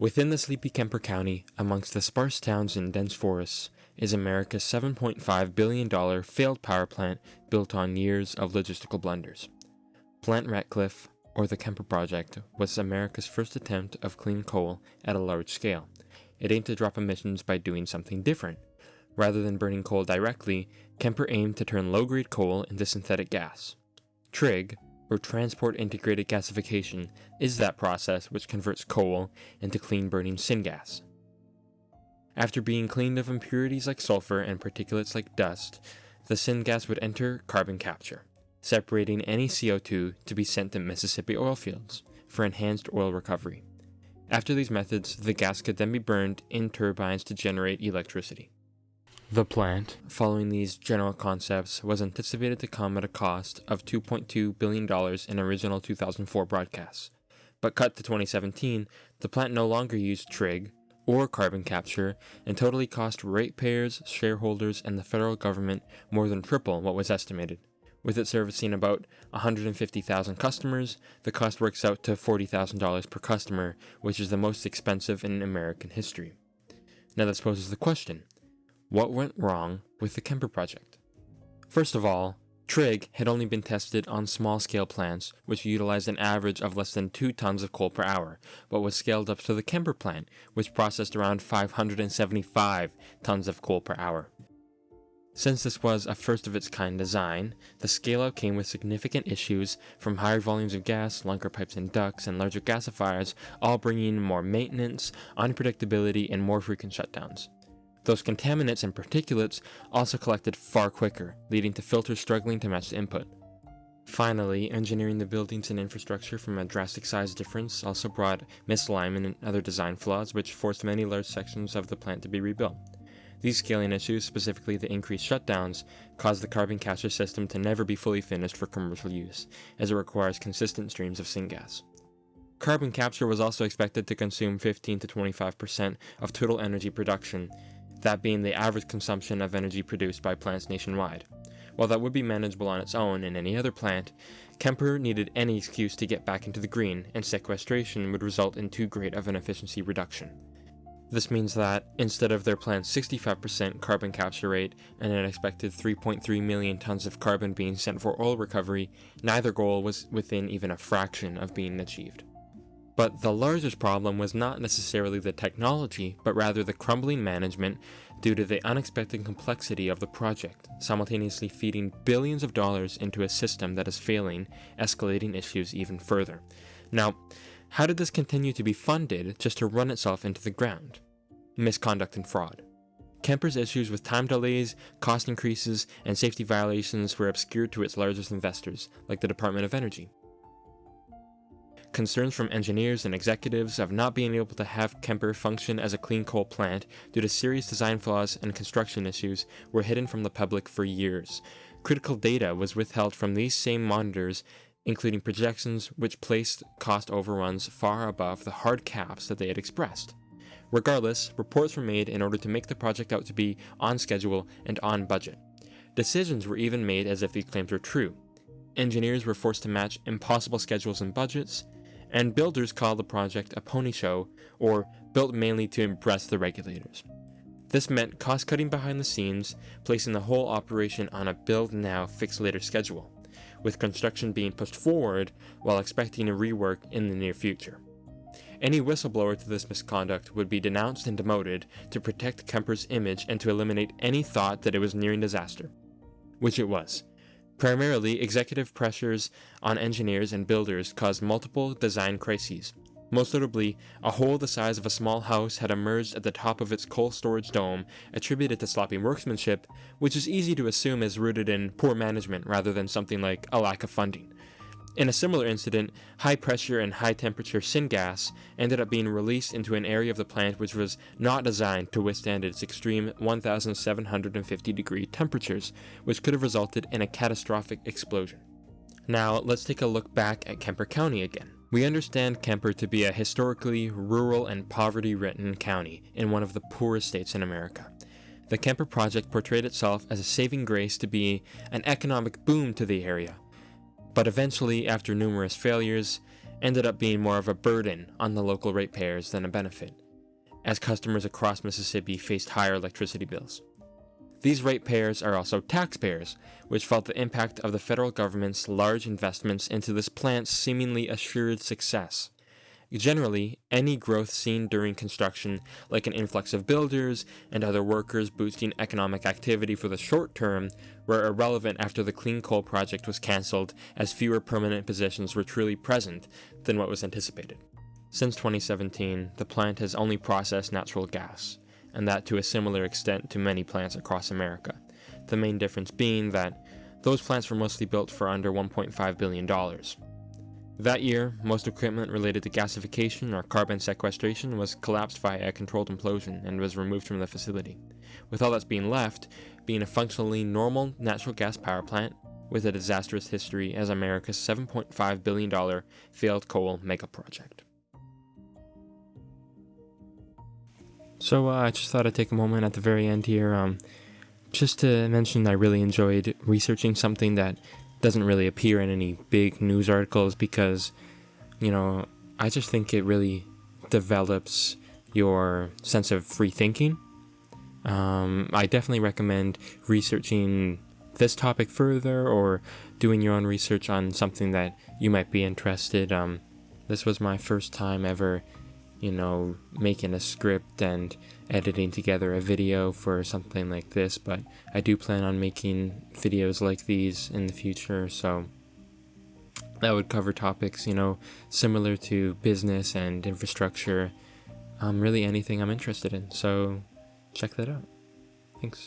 Within the sleepy Kemper County, amongst the sparse towns and dense forests, is America's $7.5 billion failed power plant built on years of logistical blunders. Plant Ratcliffe, or the Kemper Project, was America's first attempt of clean coal at a large scale. It aimed to drop emissions by doing something different. Rather than burning coal directly, Kemper aimed to turn low-grade coal into synthetic gas. TRIG, or Transport Integrated Gasification, is that process which converts coal into clean-burning syngas. After being cleaned of impurities like sulfur and particulates like dust, the syngas would enter carbon capture, separating any CO2 to be sent to Mississippi oil fields for enhanced oil recovery. After these methods, the gas could then be burned in turbines to generate electricity. The plant, following these general concepts, was anticipated to come at a cost of $2.2 billion in original 2004 broadcasts. But cut to 2017, the plant no longer used TRIG or carbon capture and totally cost ratepayers, shareholders, and the federal government more than triple what was estimated. With it servicing about 150,000 customers, the cost works out to $40,000 per customer, which is the most expensive in American history. Now this poses the question: what went wrong with the Kemper Project? First of all, TRIG had only been tested on small-scale plants, which utilized an average of less than 2 tons of coal per hour, but was scaled up to the Kemper plant, which processed around 575 tons of coal per hour. Since this was a first-of-its-kind design, the scale-out came with significant issues, from higher volumes of gas, longer pipes and ducts, and larger gasifiers, all bringing in more maintenance, unpredictability, and more frequent shutdowns. Those contaminants and particulates also collected far quicker, leading to filters struggling to match the input. Finally, engineering the buildings and infrastructure from a drastic size difference also brought misalignment and other design flaws, which forced many large sections of the plant to be rebuilt. These scaling issues, specifically the increased shutdowns, caused the carbon capture system to never be fully finished for commercial use, as it requires consistent streams of syngas. Carbon capture was also expected to consume 15 to 25% of total energy production, that being the average consumption of energy produced by plants nationwide. While that would be manageable on its own in any other plant, Kemper needed any excuse to get back into the green, and sequestration would result in too great of an efficiency reduction. This means that, instead of their plant's 65% carbon capture rate and an expected 3.3 million tons of carbon being sent for oil recovery, neither goal was within even a fraction of being achieved. But the largest problem was not necessarily the technology, but rather the crumbling management due to the unexpected complexity of the project, simultaneously feeding billions of dollars into a system that is failing, escalating issues even further. Now, how did this continue to be funded just to run itself into the ground? Misconduct and fraud. Kemper's issues with time delays, cost increases, and safety violations were obscured to its largest investors, like the Department of Energy. Concerns from engineers and executives of not being able to have Kemper function as a clean coal plant due to serious design flaws and construction issues were hidden from the public for years. Critical data was withheld from these same monitors, including projections which placed cost overruns far above the hard caps that they had expressed. Regardless, reports were made in order to make the project out to be on schedule and on budget. Decisions were even made as if these claims were true. Engineers were forced to match impossible schedules and budgets, and builders called the project a pony show, or built mainly to impress the regulators. This meant cost-cutting behind the scenes, placing the whole operation on a build-now, fix-later schedule, with construction being pushed forward while expecting a rework in the near future. Any whistleblower to this misconduct would be denounced and demoted to protect Kemper's image and to eliminate any thought that it was nearing disaster, which it was. Primarily, executive pressures on engineers and builders caused multiple design crises. Most notably, a hole the size of a small house had emerged at the top of its coal storage dome, attributed to sloppy workmanship, which is easy to assume is rooted in poor management rather than something like a lack of funding. In a similar incident, high pressure and high temperature syngas ended up being released into an area of the plant which was not designed to withstand its extreme 1,750 degree temperatures, which could have resulted in a catastrophic explosion. Now, let's take a look back at Kemper County again. We understand Kemper to be a historically rural and poverty-ridden county in one of the poorest states in America. The Kemper Project portrayed itself as a saving grace to be an economic boom to the area. But eventually, after numerous failures, ended up being more of a burden on the local ratepayers than a benefit, as customers across Mississippi faced higher electricity bills. These ratepayers are also taxpayers, which felt the impact of the federal government's large investments into this plant's seemingly assured success. Generally, any growth seen during construction, like an influx of builders and other workers boosting economic activity for the short term, were irrelevant after the clean coal project was cancelled, as fewer permanent positions were truly present than what was anticipated. Since 2017, the plant has only processed natural gas, and that to a similar extent to many plants across America, the main difference being that those plants were mostly built for under $1.5 billion. That year, most equipment related to gasification or carbon sequestration was collapsed via a controlled implosion and was removed from the facility, with all that's being left being a functionally normal natural gas power plant with a disastrous history as America's $7.5 billion failed coal mega project. So I just thought I'd take a moment at the very end here just to mention I really enjoyed researching something that doesn't really appear in any big news articles because, I just think it really develops your sense of free thinking. I definitely recommend researching this topic further or doing your own research on something that you might be interested. This was my first time ever making a script and editing together a video for something like this, but I do plan on making videos like these in the future, so that would cover topics, similar to business and infrastructure, really anything I'm interested in, so check that out. Thanks.